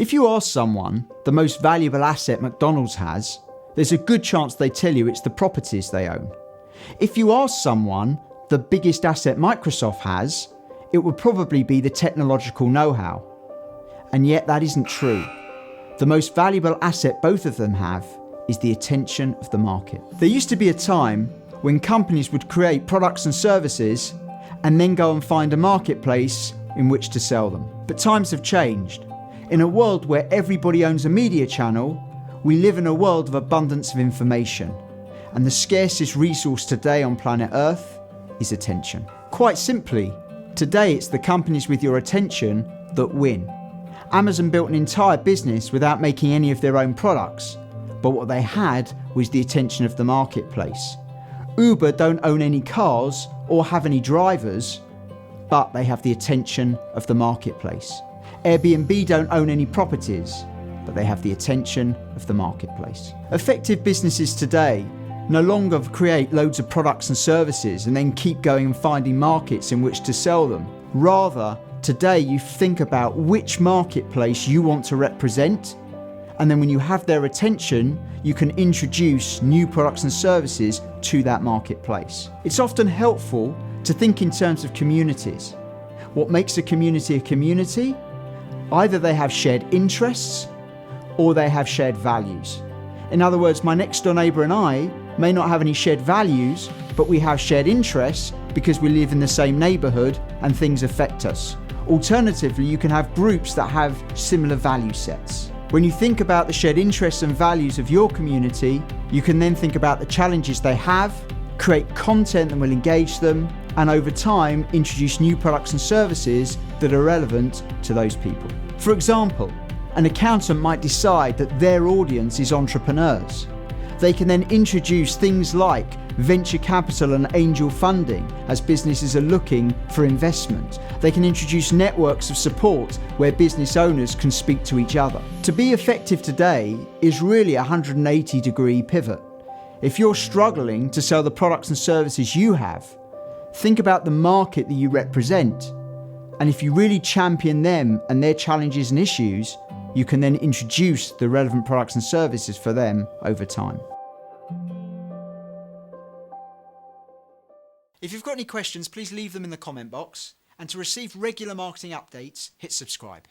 If you ask someone the most valuable asset McDonald's has, there's a good chance they tell you it's the properties they own. If you ask someone the biggest asset Microsoft has, it would probably be the technological know-how. And yet that isn't true. The most valuable asset both of them have is the attention of the market. There used to be a time when companies would create products and services and then go and find a marketplace in which to sell them. But times have changed. In a world where everybody owns a media channel, we live in a world of abundance of information. And the scarcest resource today on planet Earth is attention. Quite simply, today it's the companies with your attention that win. Amazon built an entire business without making any of their own products, but what they had was the attention of the marketplace. Uber don't own any cars or have any drivers, but they have the attention of the marketplace. Airbnb don't own any properties, but they have the attention of the marketplace. Effective businesses today no longer create loads of products and services and then keep going and finding markets in which to sell them. Rather, today you think about which marketplace you want to represent, and then when you have their attention, you can introduce new products and services to that marketplace. It's often helpful to think in terms of communities. What makes a community? Either they have shared interests or they have shared values. In other words, my next door neighbour and I may not have any shared values, but we have shared interests because we live in the same neighbourhood and things affect us. Alternatively, you can have groups that have similar value sets. When you think about the shared interests and values of your community, you can then think about the challenges they have, create content that will engage them, and over time, introduce new products and services that are relevant to those people. For example, an accountant might decide that their audience is entrepreneurs. They can then introduce things like venture capital and angel funding as businesses are looking for investment. They can introduce networks of support where business owners can speak to each other. To be effective today is really a 180-degree pivot. If you're struggling to sell the products and services you have, think about the market that you represent. And if you really champion them and their challenges and issues, you can then introduce the relevant products and services for them over time. If you've got any questions, please leave them in the comment box. And to receive regular marketing updates, hit subscribe.